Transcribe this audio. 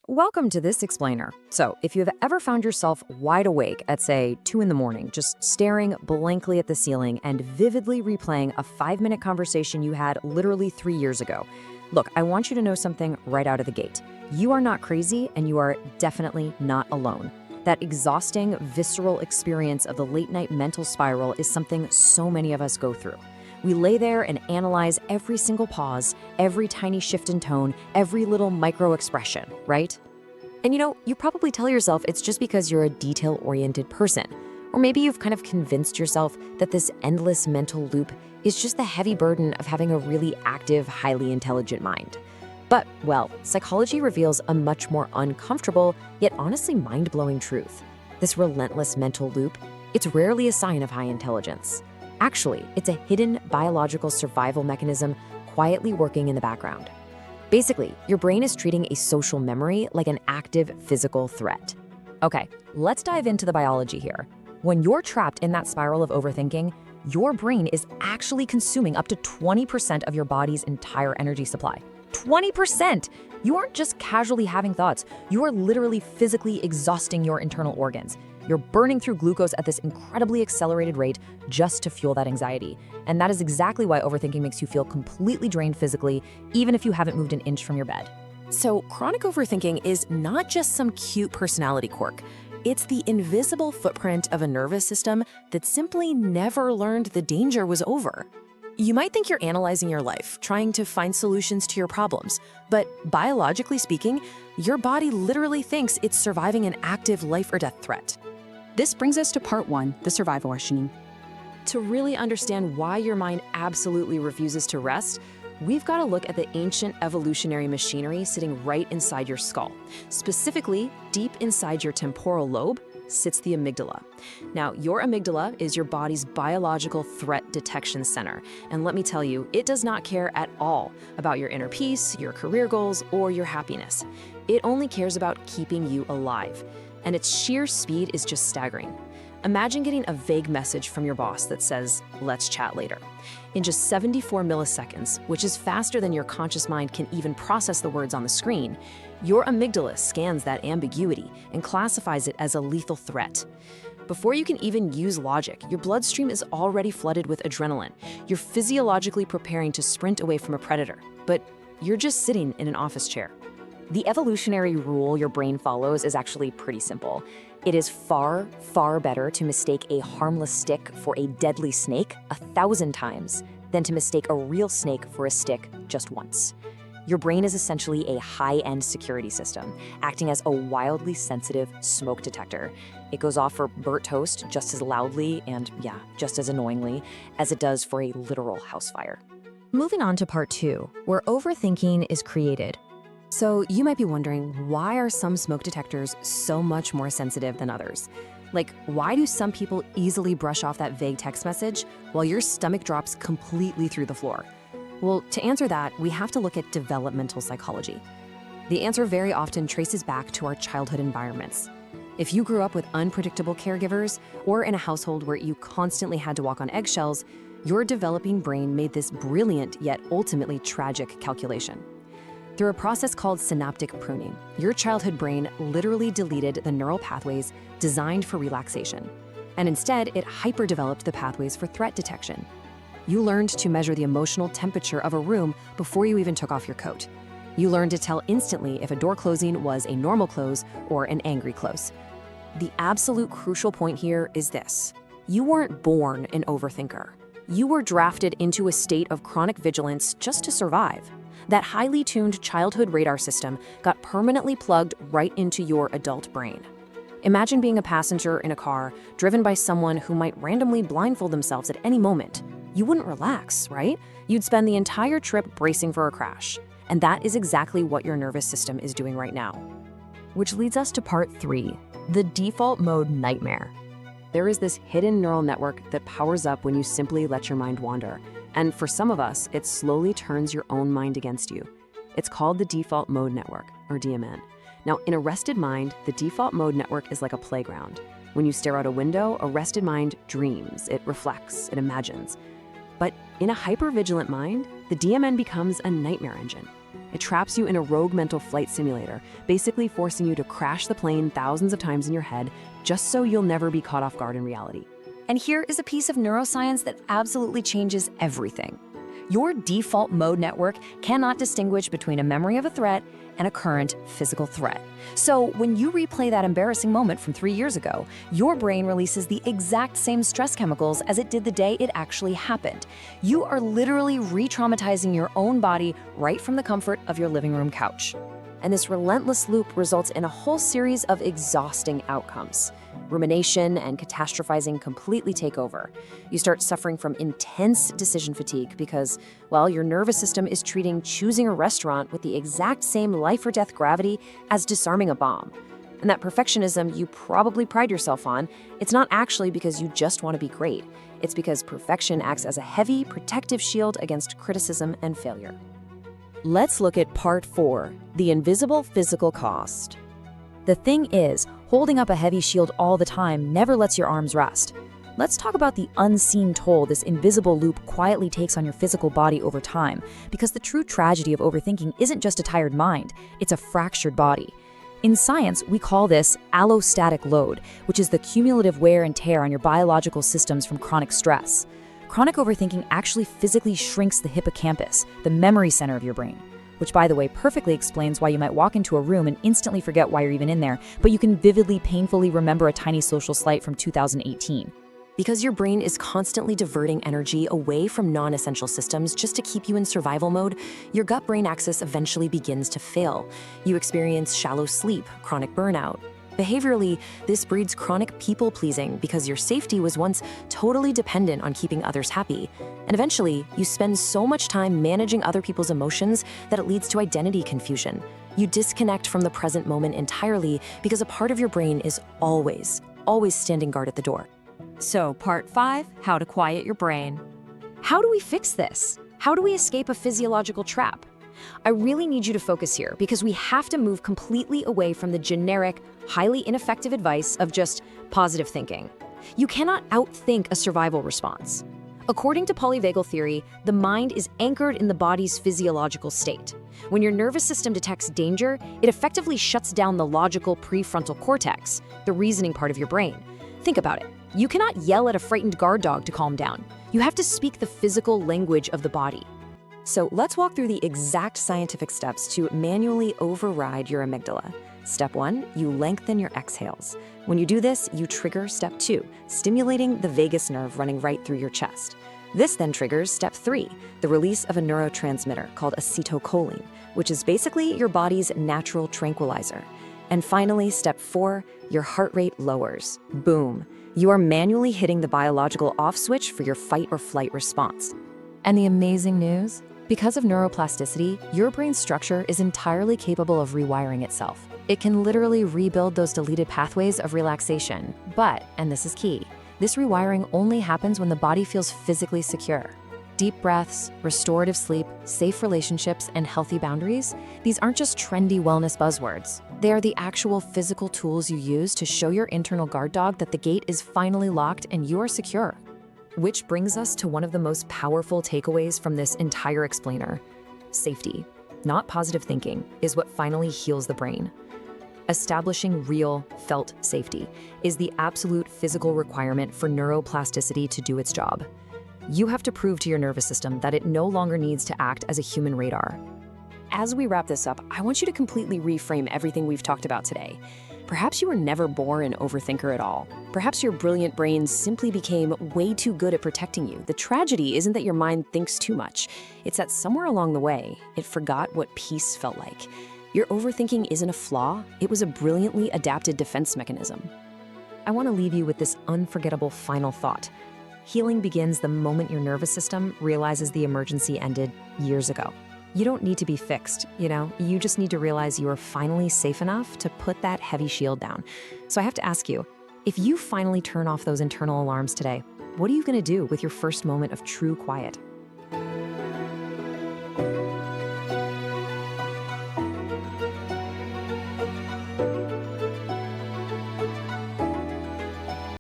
Welcome to this explainer. So, if you've ever found yourself wide awake at, say, 2 in the morning, just staring blankly at the ceiling and vividly replaying a 5-minute conversation you had literally 3 years ago, look, I want you to know something right out of the gate. You are not crazy, and you are definitely not alone. That exhausting, visceral experience of the late-night mental spiral is something so many of us go through. We lay there and analyze every single pause, every tiny shift in tone, every little micro-expression, right? And you probably tell yourself it's just because you're a detail-oriented person. Or maybe you've kind of convinced yourself that this endless mental loop is just the heavy burden of having a really active, highly intelligent mind. But, well, psychology reveals a much more uncomfortable, yet honestly mind-blowing truth. This relentless mental loop, it's rarely a sign of high intelligence. Actually, it's a hidden biological survival mechanism quietly working in the background. Basically, your brain is treating a social memory like an active physical threat. Okay, let's dive into the biology here. When you're trapped in that spiral of overthinking, your brain is actually consuming up to 20% of your body's entire energy supply. 20%! You aren't just casually having thoughts, you are literally physically exhausting your internal organs. You're burning through glucose at this incredibly accelerated rate just to fuel that anxiety. And that is exactly why overthinking makes you feel completely drained physically, even if you haven't moved an inch from your bed. So, chronic overthinking is not just some cute personality quirk. It's the invisible footprint of a nervous system that simply never learned the danger was over. You might think you're analyzing your life, trying to find solutions to your problems, but biologically speaking, your body literally thinks it's surviving an active life or death threat. This brings us to part 1, the survival machine. To really understand why your mind absolutely refuses to rest, we've got to look at the ancient evolutionary machinery sitting right inside your skull. Specifically, deep inside your temporal lobe sits the amygdala. Now, your amygdala is your body's biological threat detection center. And let me tell you, it does not care at all about your inner peace, your career goals, or your happiness. It only cares about keeping you alive. And its sheer speed is just staggering. Imagine getting a vague message from your boss that says, "Let's chat later." In just 74 milliseconds, which is faster than your conscious mind can even process the words on the screen, your amygdala scans that ambiguity and classifies it as a lethal threat. Before you can even use logic, your bloodstream is already flooded with adrenaline. You're physiologically preparing to sprint away from a predator, but you're just sitting in an office chair. The evolutionary rule your brain follows is actually pretty simple. It is far, far better to mistake a harmless stick for a deadly snake 1,000 times than to mistake a real snake for a stick just once. Your brain is essentially a high-end security system, acting as a wildly sensitive smoke detector. It goes off for burnt toast just as loudly and, just as annoyingly as it does for a literal house fire. Moving on to part 2, where overthinking is created. So you might be wondering, why are some smoke detectors so much more sensitive than others? Like, why do some people easily brush off that vague text message while your stomach drops completely through the floor? Well, to answer that, we have to look at developmental psychology. The answer very often traces back to our childhood environments. If you grew up with unpredictable caregivers or in a household where you constantly had to walk on eggshells, your developing brain made this brilliant yet ultimately tragic calculation. Through a process called synaptic pruning, your childhood brain literally deleted the neural pathways designed for relaxation, and instead it hyperdeveloped the pathways for threat detection. You learned to measure the emotional temperature of a room before you even took off your coat. You learned to tell instantly if a door closing was a normal close or an angry close. The absolute crucial point here is this: you weren't born an overthinker. You were drafted into a state of chronic vigilance just to survive. That highly tuned childhood radar system got permanently plugged right into your adult brain. Imagine being a passenger in a car driven by someone who might randomly blindfold themselves at any moment. You wouldn't relax, right? You'd spend the entire trip bracing for a crash. And that is exactly what your nervous system is doing right now. Which leads us to part 3, the default mode nightmare. There is this hidden neural network that powers up when you simply let your mind wander. And for some of us, it slowly turns your own mind against you. It's called the default mode network, or DMN. Now, in a rested mind, the default mode network is like a playground. When you stare out a window, a rested mind dreams, it reflects, it imagines. But in a hypervigilant mind, the DMN becomes a nightmare engine. It traps you in a rogue mental flight simulator, basically forcing you to crash the plane thousands of times in your head just so you'll never be caught off guard in reality. And here is a piece of neuroscience that absolutely changes everything. Your default mode network cannot distinguish between a memory of a threat and a current physical threat. So when you replay that embarrassing moment from 3 years ago, your brain releases the exact same stress chemicals as it did the day it actually happened. You are literally re-traumatizing your own body right from the comfort of your living room couch. And this relentless loop results in a whole series of exhausting outcomes. Rumination and catastrophizing completely take over. You start suffering from intense decision fatigue because, well, your nervous system is treating choosing a restaurant with the exact same life or death gravity as disarming a bomb. And that perfectionism you probably pride yourself on, it's not actually because you just want to be great. It's because perfection acts as a heavy, protective shield against criticism and failure. Let's look at part 4, the invisible physical cost. The thing is, holding up a heavy shield all the time never lets your arms rest. Let's talk about the unseen toll this invisible loop quietly takes on your physical body over time, because the true tragedy of overthinking isn't just a tired mind, it's a fractured body. In science, we call this allostatic load, which is the cumulative wear and tear on your biological systems from chronic stress. Chronic overthinking actually physically shrinks the hippocampus, the memory center of your brain, which, by the way, perfectly explains why you might walk into a room and instantly forget why you're even in there, but you can vividly, painfully remember a tiny social slight from 2018. Because your brain is constantly diverting energy away from non-essential systems just to keep you in survival mode, your gut-brain axis eventually begins to fail. You experience shallow sleep, chronic burnout. Behaviorally, this breeds chronic people-pleasing because your safety was once totally dependent on keeping others happy. And eventually, you spend so much time managing other people's emotions that it leads to identity confusion. You disconnect from the present moment entirely because a part of your brain is always standing guard at the door. So, part 5, how to quiet your brain. How do we fix this? How do we escape a physiological trap? I really need you to focus here because we have to move completely away from the generic, highly ineffective advice of just positive thinking. You cannot outthink a survival response. According to polyvagal theory, the mind is anchored in the body's physiological state. When your nervous system detects danger, it effectively shuts down the logical prefrontal cortex, the reasoning part of your brain. Think about it. You cannot yell at a frightened guard dog to calm down. You have to speak the physical language of the body. So let's walk through the exact scientific steps to manually override your amygdala. Step 1, you lengthen your exhales. When you do this, you trigger step 2, stimulating the vagus nerve running right through your chest. This then triggers step 3, the release of a neurotransmitter called acetylcholine, which is basically your body's natural tranquilizer. And finally, step 4, your heart rate lowers. Boom. You are manually hitting the biological off switch for your fight or flight response. And the amazing news? Because of neuroplasticity, your brain's structure is entirely capable of rewiring itself. It can literally rebuild those deleted pathways of relaxation. But, and this is key, this rewiring only happens when the body feels physically secure. Deep breaths, restorative sleep, safe relationships, and healthy boundaries, these aren't just trendy wellness buzzwords. They are the actual physical tools you use to show your internal guard dog that the gate is finally locked and you are secure. Which brings us to one of the most powerful takeaways from this entire explainer. Safety, not positive thinking, is what finally heals the brain. Establishing real, felt safety is the absolute physical requirement for neuroplasticity to do its job. You have to prove to your nervous system that it no longer needs to act as a human radar. As we wrap this up, I want you to completely reframe everything we've talked about today. Perhaps you were never born an overthinker at all. Perhaps your brilliant brain simply became way too good at protecting you. The tragedy isn't that your mind thinks too much. It's that somewhere along the way, it forgot what peace felt like. Your overthinking isn't a flaw, it was a brilliantly adapted defense mechanism. I want to leave you with this unforgettable final thought. Healing begins the moment your nervous system realizes the emergency ended years ago. You don't need to be fixed, you just need to realize you are finally safe enough to put that heavy shield down. So I have to ask you, if you finally turn off those internal alarms today, what are you going to do with your first moment of true quiet?